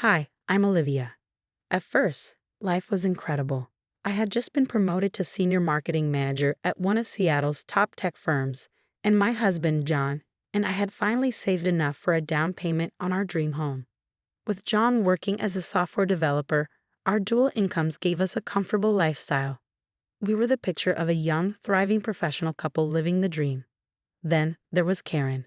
Hi, I'm Olivia. At first, life was incredible. I had just been promoted to senior marketing manager at one of Seattle's top tech firms, and my husband, John, and I had finally saved enough for a down payment on our dream home. With John working as a software developer, our dual incomes gave us a comfortable lifestyle. We were the picture of a young, thriving professional couple living the dream. Then there was Karen.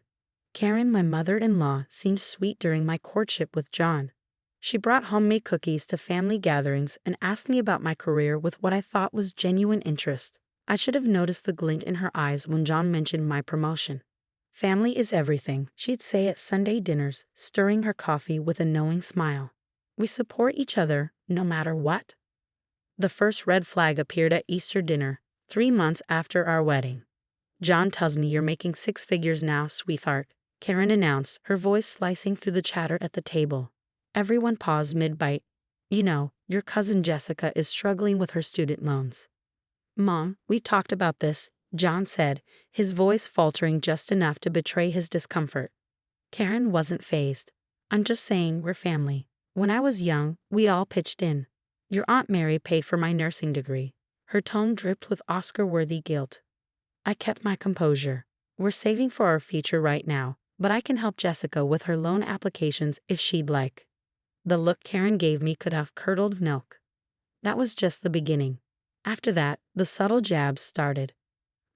Karen, my mother-in-law, seemed sweet during my courtship with John. She brought homemade cookies to family gatherings and asked me about my career with what I thought was genuine interest. I should have noticed the glint in her eyes when John mentioned my promotion. Family is everything, she'd say at Sunday dinners, stirring her coffee with a knowing smile. We support each other, no matter what. The first red flag appeared at Easter dinner, 3 months after our wedding. John tells me you're making six figures now, sweetheart, Karen announced, her voice slicing through the chatter at the table. Everyone paused mid-bite. You know, your cousin Jessica is struggling with her student loans. Mom, we talked about this, John said, his voice faltering just enough to betray his discomfort. Karen wasn't fazed. I'm just saying we're family. When I was young, we all pitched in. Your Aunt Mary paid for my nursing degree. Her tone dripped with Oscar-worthy guilt. I kept my composure. We're saving for our future right now, but I can help Jessica with her loan applications if she'd like. The look Karen gave me could have curdled milk. That was just the beginning. After that, the subtle jabs started.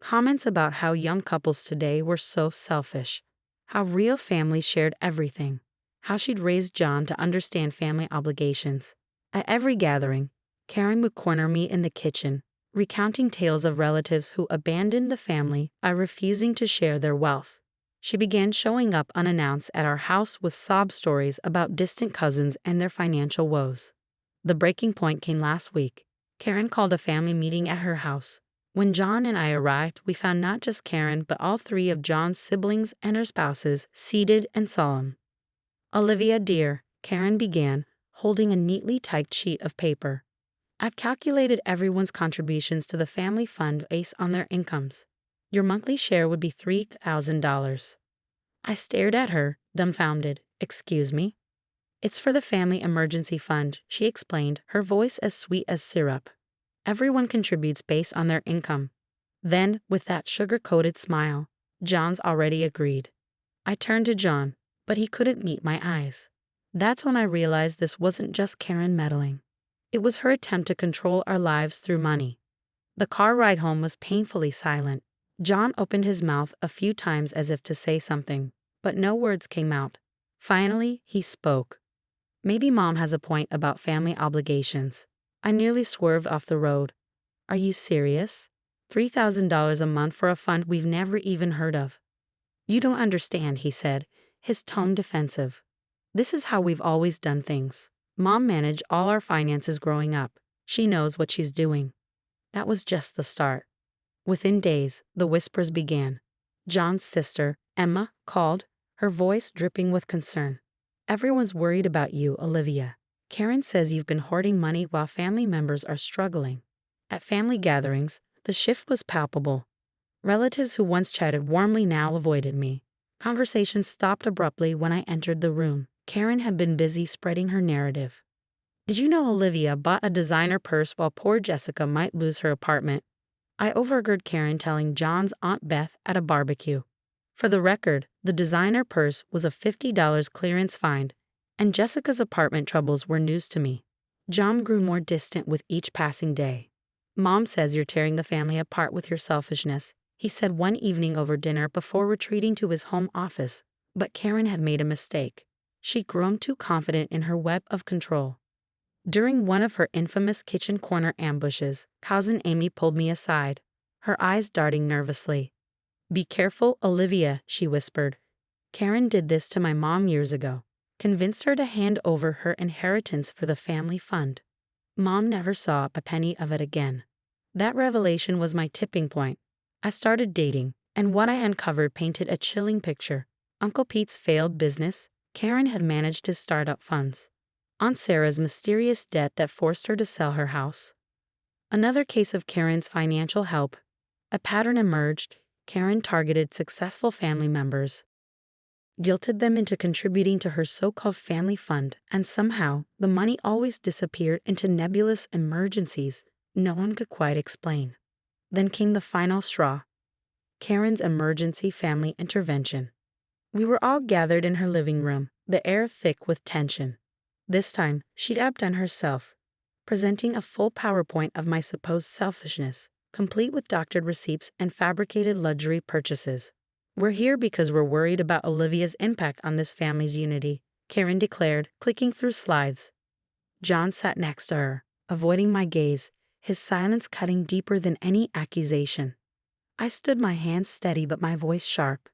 Comments about how young couples today were so selfish. How real families shared everything. How she'd raised John to understand family obligations. At every gathering, Karen would corner me in the kitchen, recounting tales of relatives who abandoned the family by refusing to share their wealth. She began showing up unannounced at our house with sob stories about distant cousins and their financial woes. The breaking point came last week. Karen called a family meeting at her house. When John and I arrived, we found not just Karen but all three of John's siblings and their spouses seated and solemn. Olivia, dear, Karen began, holding a neatly typed sheet of paper. I've calculated everyone's contributions to the family fund based on their incomes. Your monthly share would be $3,000. I stared at her, dumbfounded. Excuse me? It's for the family emergency fund, she explained, her voice as sweet as syrup. Everyone contributes based on their income. Then, with that sugar-coated smile, John's already agreed. I turned to John, but he couldn't meet my eyes. That's when I realized this wasn't just Karen meddling. It was her attempt to control our lives through money. The car ride home was painfully silent. John opened his mouth a few times as if to say something, but no words came out. Finally, he spoke. Maybe Mom has a point about family obligations. I nearly swerved off the road. Are you serious? $3,000 a month for a fund we've never even heard of. You don't understand, he said, his tone defensive. This is how we've always done things. Mom managed all our finances growing up. She knows what she's doing. That was just the start. Within days, the whispers began. John's sister, Emma, called, her voice dripping with concern. Everyone's worried about you, Olivia. Karen says you've been hoarding money while family members are struggling. At family gatherings, the shift was palpable. Relatives who once chatted warmly now avoided me. Conversations stopped abruptly when I entered the room. Karen had been busy spreading her narrative. Did you know Olivia bought a designer purse while poor Jessica might lose her apartment? I overheard Karen telling John's Aunt Beth at a barbecue. For the record, the designer purse was a $50 clearance find, and Jessica's apartment troubles were news to me. John grew more distant with each passing day. Mom says you're tearing the family apart with your selfishness, he said one evening over dinner before retreating to his home office, but Karen had made a mistake. She'd grown too confident in her web of control. During one of her infamous kitchen corner ambushes, cousin Amy pulled me aside, her eyes darting nervously. Be careful, Olivia, she whispered. Karen did this to my mom years ago. Convinced her to hand over her inheritance for the family fund. Mom never saw a penny of it again. That revelation was my tipping point. I started dating, and what I uncovered painted a chilling picture. Uncle Pete's failed business, Karen had managed his startup funds. Aunt Sarah's mysterious debt that forced her to sell her house. Another case of Karen's financial help. A pattern emerged. Karen targeted successful family members. guilted them into contributing to her so-called family fund, and somehow the money always disappeared into nebulous emergencies no one could quite explain. Then came the final straw, Karen's emergency family intervention. We were all gathered in her living room, the air thick with tension. This time, she'd outdone herself, presenting a full PowerPoint of my supposed selfishness, complete with doctored receipts and fabricated luxury purchases. "We're here because we're worried about Olivia's impact on this family's unity," Karen declared, clicking through slides. John sat next to her, avoiding my gaze, his silence cutting deeper than any accusation. I stood, my hands steady but my voice sharp.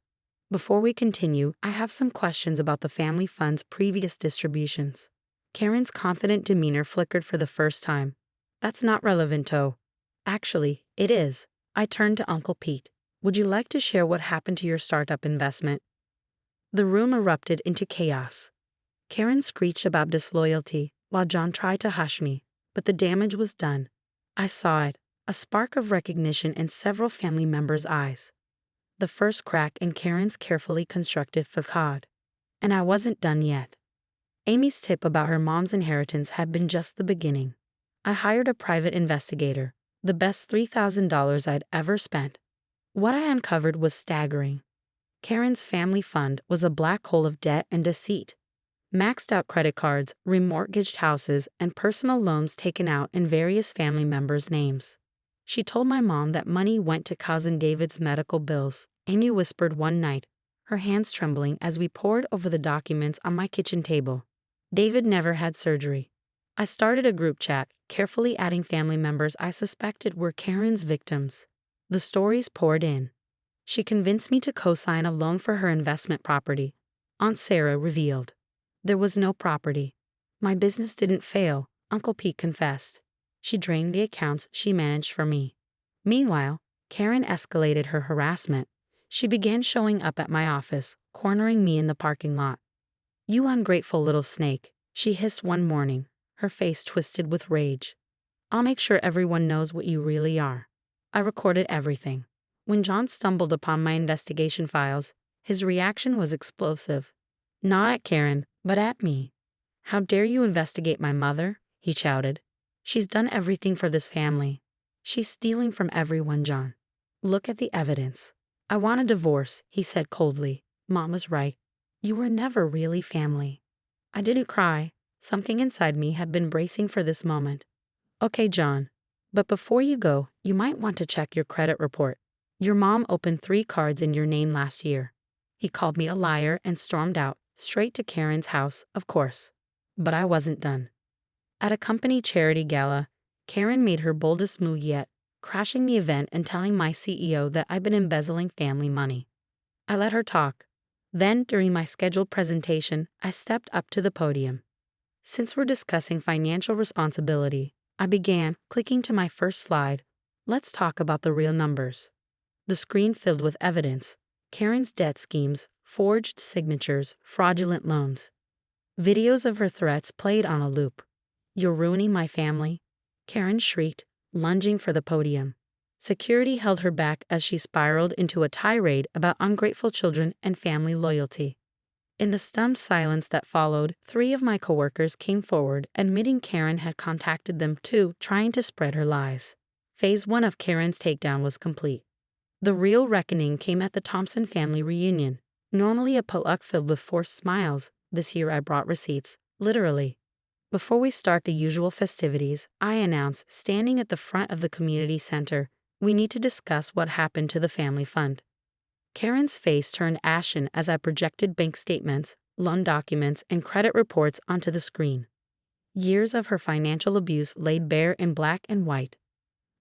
"Before we continue, I have some questions about the family fund's previous distributions." Karen's confident demeanor flickered for the first time. "That's not relevant, oh." "Actually, it is." I turned to Uncle Pete. "Would you like to share what happened to your startup investment?" The room erupted into chaos. Karen screeched about disloyalty, while John tried to hush me, but the damage was done. I saw it, a spark of recognition in several family members' eyes. The first crack in Karen's carefully constructed facade. And I wasn't done yet. Amy's tip about her mom's inheritance had been just the beginning. I hired a private investigator, the best $3,000 I'd ever spent. What I uncovered was staggering. Karen's family fund was a black hole of debt and deceit. Maxed out credit cards, remortgaged houses, and personal loans taken out in various family members' names. She told my mom that money went to cousin David's medical bills, Amy whispered one night, her hands trembling as we pored over the documents on my kitchen table. David never had surgery. I started a group chat, carefully adding family members I suspected were Karen's victims. The stories poured in. She convinced me to co-sign a loan for her investment property. Aunt Sarah revealed. There was no property. My business didn't fail, Uncle Pete confessed. She drained the accounts she managed for me. Meanwhile, Karen escalated her harassment. She began showing up at my office, cornering me in the parking lot. "You ungrateful little snake," she hissed one morning, her face twisted with rage. "I'll make sure everyone knows what you really are." I recorded everything. When John stumbled upon my investigation files, his reaction was explosive. Not at Karen, but at me. "How dare you investigate my mother?" he shouted. "She's done everything for this family. She's stealing from everyone, John. Look at the evidence." "I want a divorce," he said coldly. "Mom was right. You were never really family." I didn't cry. Something inside me had been bracing for this moment. "Okay, John. But before you go, you might want to check your credit report. Your mom opened 3 cards in your name last year." He called me a liar and stormed out, straight to Karen's house, of course. But I wasn't done. At a company charity gala, Karen made her boldest move yet, crashing the event and telling my CEO that I'd been embezzling family money. I let her talk. Then, during my scheduled presentation, I stepped up to the podium. "Since we're discussing financial responsibility," I began, clicking to my first slide, "let's talk about the real numbers." The screen filled with evidence. Karen's debt schemes, forged signatures, fraudulent loans. Videos of her threats played on a loop. "You're ruining my family," Karen shrieked, lunging for the podium. Security held her back as she spiraled into a tirade about ungrateful children and family loyalty. In the stunned silence that followed, 3 of my coworkers came forward, admitting Karen had contacted them too, trying to spread her lies. Phase 1 of Karen's takedown was complete. The real reckoning came at the Thompson family reunion. Normally a potluck filled with forced smiles, this year I brought receipts, literally. Before we start the usual festivities, I announced, standing at the front of the community center, "We need to discuss what happened to the family fund." Karen's face turned ashen as I projected bank statements, loan documents, and credit reports onto the screen. Years of her financial abuse laid bare in black and white.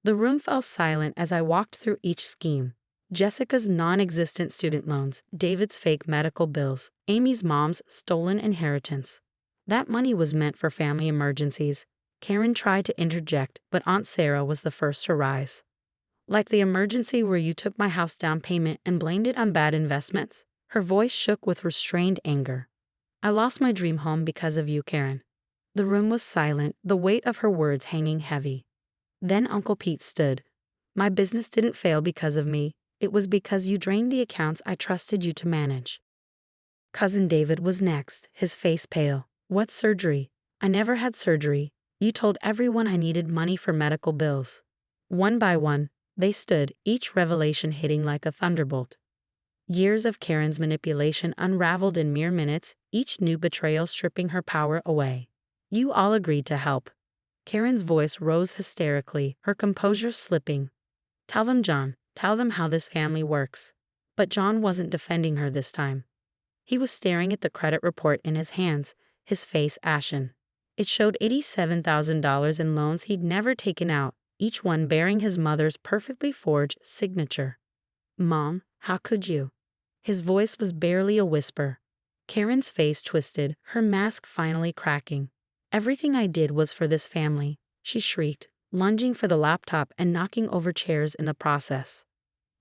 The room fell silent as I walked through each scheme. Jessica's non-existent student loans, David's fake medical bills, Amy's mom's stolen inheritance. That money was meant for family emergencies. Karen tried to interject, but Aunt Sarah was the first to rise. "Like the emergency where you took my house down payment and blamed it on bad investments?" Her voice shook with restrained anger. "I lost my dream home because of you, Karen." The room was silent, the weight of her words hanging heavy. Then Uncle Pete stood. "My business didn't fail because of me. It was because you drained the accounts I trusted you to manage." Cousin David was next, his face pale. What surgery? I never had surgery. You told everyone I needed money for medical bills. One by one, they stood, each revelation hitting like a thunderbolt. Years of Karen's manipulation unraveled in mere minutes, each new betrayal stripping her power away. You all agreed to help. Karen's voice rose hysterically, her composure slipping. Tell them, John. Tell them how this family works. But John wasn't defending her this time. He was staring at the credit report in his hands, his face ashen. It showed $87,000 in loans he'd never taken out, each one bearing his mother's perfectly forged signature. Mom, how could you? His voice was barely a whisper. Karen's face twisted, her mask finally cracking. Everything I did was for this family, she shrieked, lunging for the laptop and knocking over chairs in the process.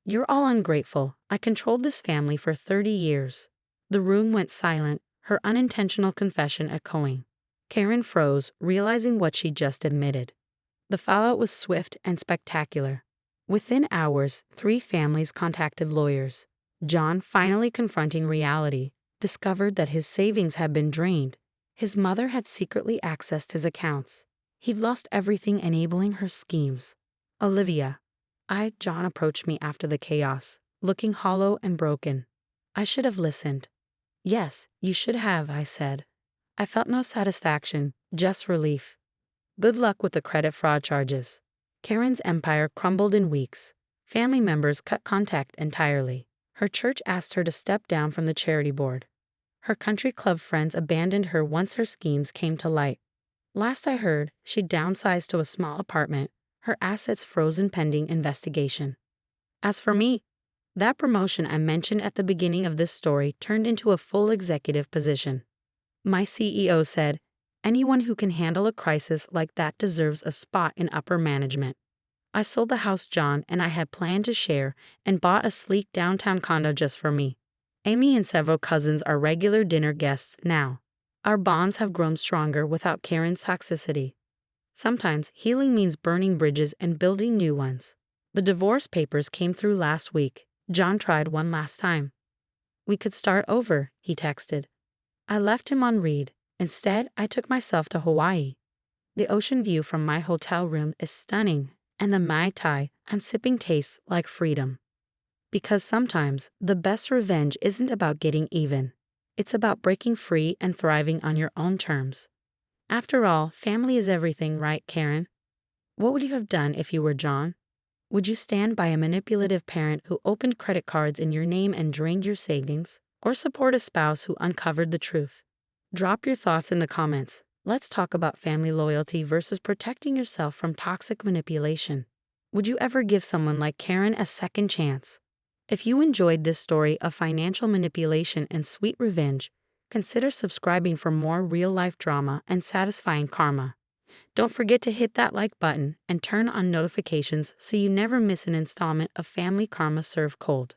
You're all ungrateful. I controlled this family for 30 years. The room went silent, her unintentional confession echoing. Karen froze, realizing what she just admitted. The fallout was swift and spectacular. Within hours, 3 families contacted lawyers. John, finally confronting reality, discovered that his savings had been drained. His mother had secretly accessed his accounts. He'd lost everything enabling her schemes. Olivia. John approached me after the chaos, looking hollow and broken. I should have listened. Yes, you should have, I said. I felt no satisfaction, just relief. Good luck with the credit fraud charges. Karen's empire crumbled in weeks. Family members cut contact entirely. Her church asked her to step down from the charity board. Her country club friends abandoned her once her schemes came to light. Last I heard, she downsized to a small apartment, her assets frozen pending investigation. As for me, that promotion I mentioned at the beginning of this story turned into a full executive position. My CEO said, anyone who can handle a crisis like that deserves a spot in upper management. I sold the house John and I had planned to share and bought a sleek downtown condo just for me. Amy and several cousins are regular dinner guests now. Our bonds have grown stronger without Karen's toxicity. Sometimes healing means burning bridges and building new ones. The divorce papers came through last week. John tried one last time. We could start over, he texted. I left him on read. Instead, I took myself to Hawaii. The ocean view from my hotel room is stunning, and the Mai Tai I'm sipping tastes like freedom. Because sometimes the best revenge isn't about getting even. It's about breaking free and thriving on your own terms. After all, family is everything, right, Karen? What would you have done if you were John? Would you stand by a manipulative parent who opened credit cards in your name and drained your savings? Or support a spouse who uncovered the truth? Drop your thoughts in the comments. Let's talk about family loyalty versus protecting yourself from toxic manipulation. Would you ever give someone like Karen a second chance? If you enjoyed this story of financial manipulation and sweet revenge, consider subscribing for more real-life drama and satisfying karma. Don't forget to hit that like button and turn on notifications so you never miss an installment of Family Karma Served Cold.